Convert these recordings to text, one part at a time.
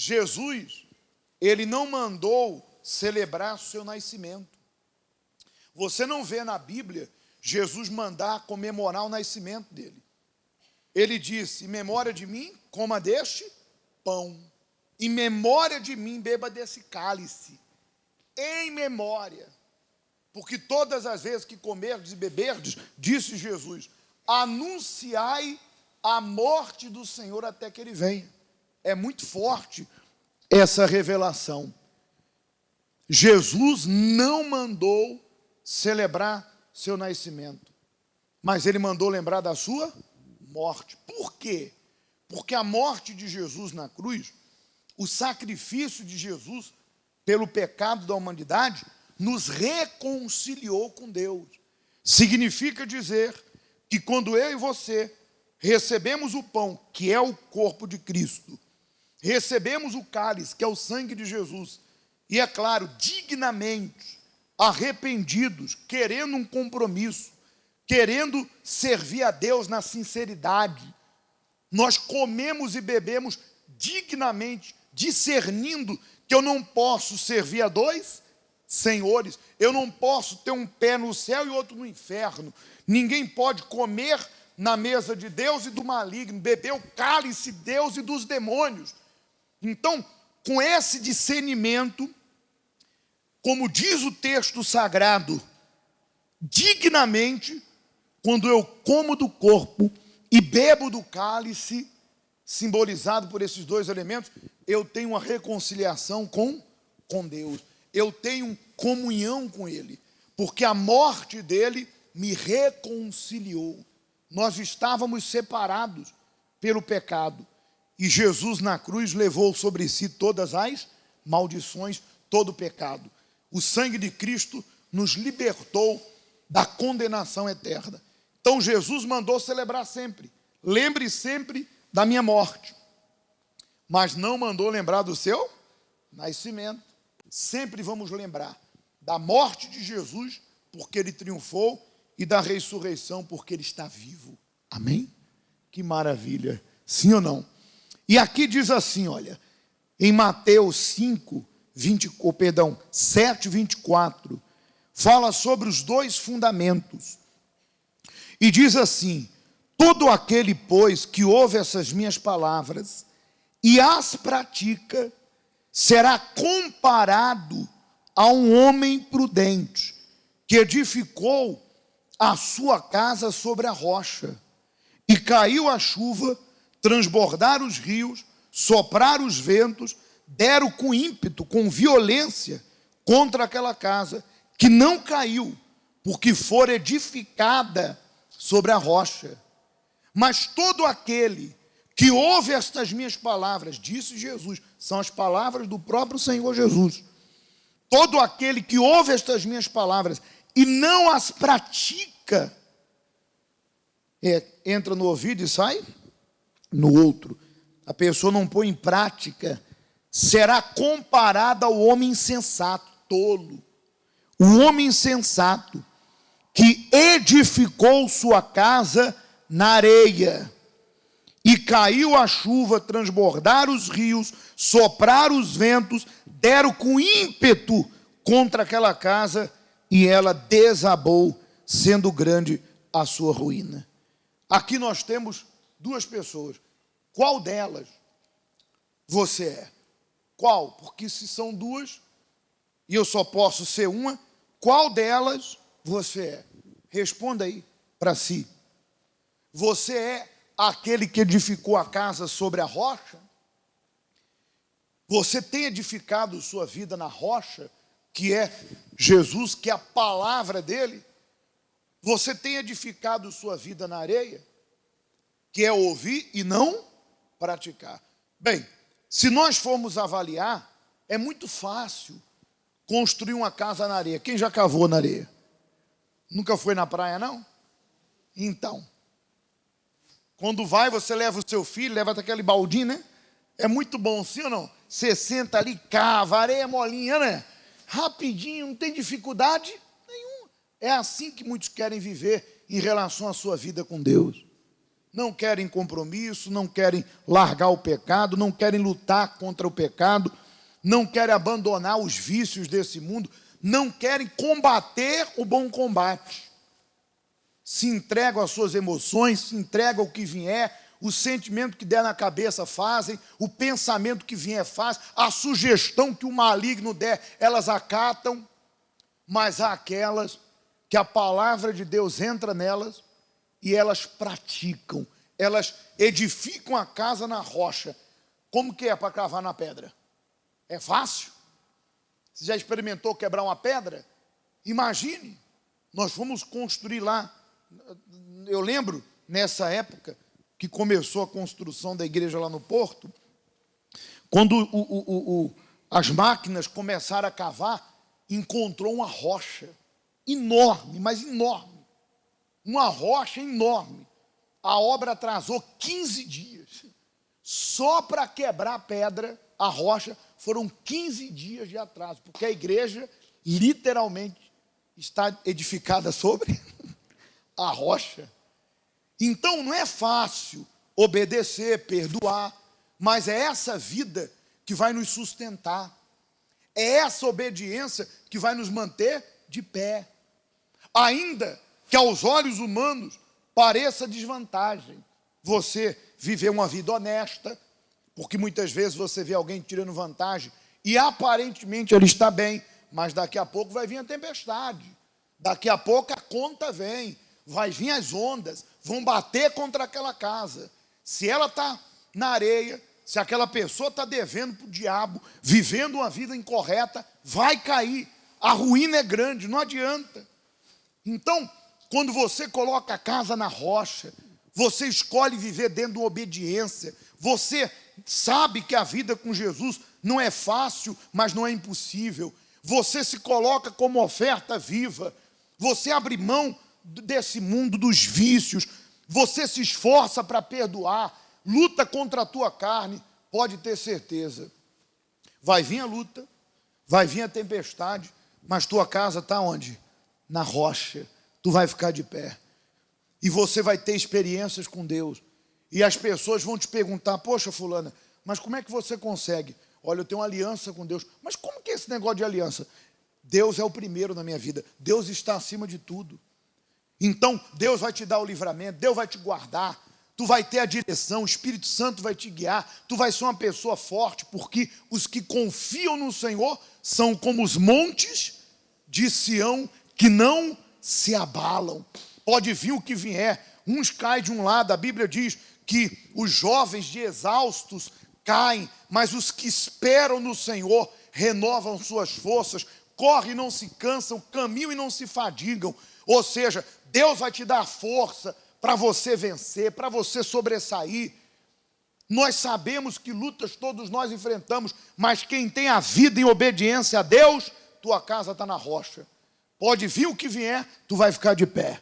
Jesus, ele não mandou celebrar o seu nascimento. Você não vê na Bíblia Jesus mandar comemorar o nascimento dele. Ele disse: em memória de mim, coma deste pão. Em memória de mim, beba desse cálice. Em memória. Porque todas as vezes que comerdes e beberdes, disse Jesus, anunciai a morte do Senhor até que ele venha. É muito forte essa revelação. Jesus não mandou celebrar seu nascimento, mas ele mandou lembrar da sua morte. Por quê? Porque a morte de Jesus na cruz, o sacrifício de Jesus pelo pecado da humanidade, nos reconciliou com Deus. Significa dizer que quando eu e você recebemos o pão, que é o corpo de Cristo, recebemos o cálice, que é o sangue de Jesus, e é claro, dignamente, arrependidos, querendo um compromisso, querendo servir a Deus na sinceridade, nós comemos e bebemos dignamente, discernindo que eu não posso servir a dois senhores, eu não posso ter um pé no céu e outro no inferno. Ninguém pode comer na mesa de Deus e do maligno, beber o cálice de Deus e dos demônios. Então, com esse discernimento, como diz o texto sagrado, dignamente, quando eu como do corpo e bebo do cálice, simbolizado por esses dois elementos, eu tenho uma reconciliação com Deus. Eu tenho comunhão com Ele, porque a morte dele me reconciliou. Nós estávamos separados pelo pecado, e Jesus na cruz levou sobre si todas as maldições, todo o pecado. O sangue de Cristo nos libertou da condenação eterna. Então Jesus mandou celebrar sempre. Lembre sempre da minha morte, mas não mandou lembrar do seu nascimento. Sempre vamos lembrar da morte de Jesus, porque ele triunfou, e da ressurreição, porque ele está vivo. Amém? Que maravilha. Sim ou não? E aqui diz assim, olha, em Mateus 7, 24, fala sobre os dois fundamentos. E diz assim: todo aquele, pois, que ouve essas minhas palavras e as pratica, será comparado a um homem prudente, que edificou a sua casa sobre a rocha, e caiu a chuva, transbordaram os rios, sopraram os ventos, deram com ímpeto, com violência, contra aquela casa, que não caiu, porque for edificada sobre a rocha. Mas todo aquele que ouve estas minhas palavras, disse Jesus, são as palavras do próprio Senhor Jesus, todo aquele que ouve estas minhas palavras e não as pratica, entra no ouvido e sai no outro, a pessoa não põe em prática, será comparada ao homem insensato, tolo. O homem insensato que edificou sua casa na areia, e caiu a chuva, transbordaram os rios, sopraram os ventos, deram com ímpeto contra aquela casa, e ela desabou, sendo grande a sua ruína. Aqui nós temos duas pessoas. Qual delas você é? Qual? Porque se são duas, e eu só posso ser uma, qual delas você é? Responda aí para si. Você é aquele que edificou a casa sobre a rocha? Você tem edificado sua vida na rocha, que é Jesus, que é a palavra dele? Você tem edificado sua vida na areia, que é ouvir e não praticar? Bem, se nós formos avaliar, é muito fácil construir uma casa na areia. Quem já cavou na areia? Nunca foi na praia, não? Então, quando vai, você leva o seu filho, leva aquele baldinho, né? É muito bom, sim ou não? Você senta ali, cava, areia molinha, né? Rapidinho, não tem dificuldade nenhuma. É assim que muitos querem viver em relação à sua vida com Deus. não querem compromisso, não querem largar o pecado, não querem lutar contra o pecado, não querem abandonar os vícios desse mundo, não querem combater o bom combate. Se entregam às suas emoções, se entregam ao que vier, o sentimento que der na cabeça fazem, o pensamento que vier faz, a sugestão que o maligno der, elas acatam, mas há aquelas que a palavra de Deus entra nelas e elas praticam, elas edificam a casa na rocha. Como que é para cavar na pedra? É fácil? Você já experimentou quebrar uma pedra? Imagine, nós fomos construir lá, eu lembro, nessa época, que começou a construção da igreja lá no Porto, quando as máquinas começaram a cavar, encontrou uma rocha enorme, mas enorme, uma rocha enorme. A obra atrasou 15 dias, só para quebrar a pedra, a rocha, foram 15 dias de atraso, porque a igreja literalmente está edificada sobre a rocha. Então não é fácil obedecer, perdoar, mas é essa vida que vai nos sustentar, é essa obediência que vai nos manter de pé, ainda que aos olhos humanos pareça desvantagem você viver uma vida honesta, porque muitas vezes você vê alguém tirando vantagem e aparentemente ele está bem, mas daqui a pouco vai vir a tempestade, daqui a pouco a conta vem, vai vir as ondas, vão bater contra aquela casa. Se ela está na areia, se aquela pessoa está devendo para o diabo, vivendo uma vida incorreta, vai cair. A ruína é grande, não adianta. Então, quando você coloca a casa na rocha, você escolhe viver dentro de uma obediência, você sabe que a vida com Jesus não é fácil, mas não é impossível. Você se coloca como oferta viva, você abre mão desse mundo dos vícios, você se esforça para perdoar, luta contra a tua carne, pode ter certeza, vai vir a luta, vai vir a tempestade, mas tua casa está onde? Na rocha, tu vai ficar de pé, e você vai ter experiências com Deus, e as pessoas vão te perguntar, poxa fulana, mas como é que você consegue? Olha, eu tenho uma aliança com Deus, mas como que é esse negócio de aliança? Deus é o primeiro na minha vida, Deus está acima de tudo. Então, Deus vai te dar o livramento, Deus vai te guardar, tu vai ter a direção, o Espírito Santo vai te guiar, tu vai ser uma pessoa forte, porque os que confiam no Senhor são como os montes de Sião, que não se abalam. Pode vir o que vier, uns caem de um lado, a Bíblia diz que os jovens de exaustos caem, mas os que esperam no Senhor renovam suas forças, correm e não se cansam, caminham e não se fadigam. Ou seja, Deus vai te dar força para você vencer, para você sobressair. Nós sabemos que lutas todos nós enfrentamos, mas quem tem a vida em obediência a Deus, tua casa está na rocha. Pode vir o que vier, tu vai ficar de pé.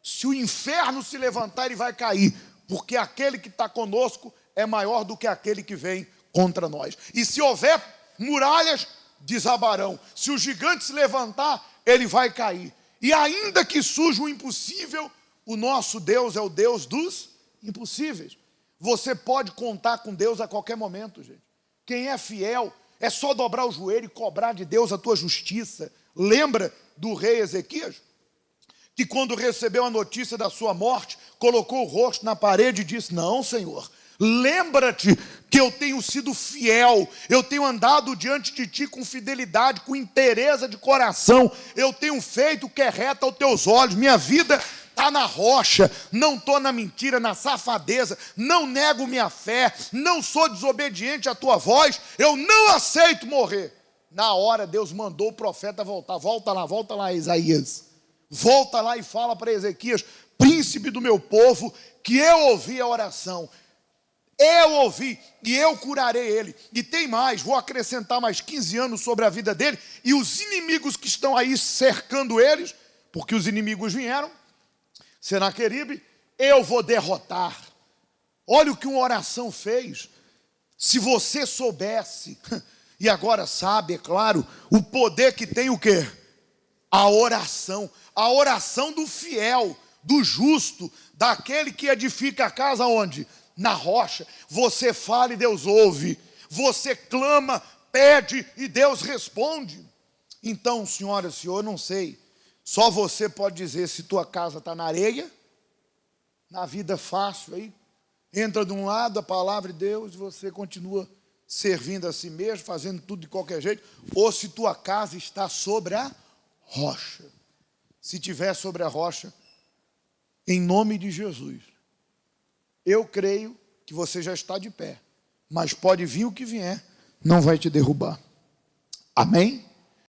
Se o inferno se levantar, ele vai cair, porque aquele que está conosco é maior do que aquele que vem contra nós. E se houver muralhas, desabarão. Se o gigante se levantar, ele vai cair. E ainda que surja o impossível, o nosso Deus é o Deus dos impossíveis. Você pode contar com Deus a qualquer momento, gente. Quem é fiel, é só dobrar o joelho e cobrar de Deus a tua justiça. Lembra do rei Ezequias? Que quando recebeu a notícia da sua morte, colocou o rosto na parede e disse, não, Senhor, lembra-te que eu tenho sido fiel, eu tenho andado diante de ti com fidelidade, com inteireza de coração, eu tenho feito o que é reto aos teus olhos, minha vida está na rocha, não estou na mentira, na safadeza, não nego minha fé, não sou desobediente à tua voz, eu não aceito morrer. Na hora Deus mandou o profeta voltar, volta lá Isaías, volta lá e fala para Ezequias, príncipe do meu povo, que eu ouvi a oração, eu ouvi e eu curarei ele. E tem mais, vou acrescentar mais 15 anos sobre a vida dele, e os inimigos que estão aí cercando eles, porque os inimigos vieram, Senaqueribe, eu vou derrotar. Olha o que uma oração fez. Se você soubesse, e agora sabe, é claro, o poder que tem o quê? A oração do fiel, do justo, daquele que edifica a casa onde? Na rocha. Você fala e Deus ouve. Você clama, pede e Deus responde. Então, senhora, senhor, eu não sei. Só você pode dizer se tua casa está na areia, na vida fácil aí. Entra de um lado a palavra de Deus e você continua servindo a si mesmo, fazendo tudo de qualquer jeito. Ou se tua casa está sobre a rocha. Se tiver sobre a rocha, em nome de Jesus, eu creio que você já está de pé. Mas pode vir o que vier, não vai te derrubar. Amém?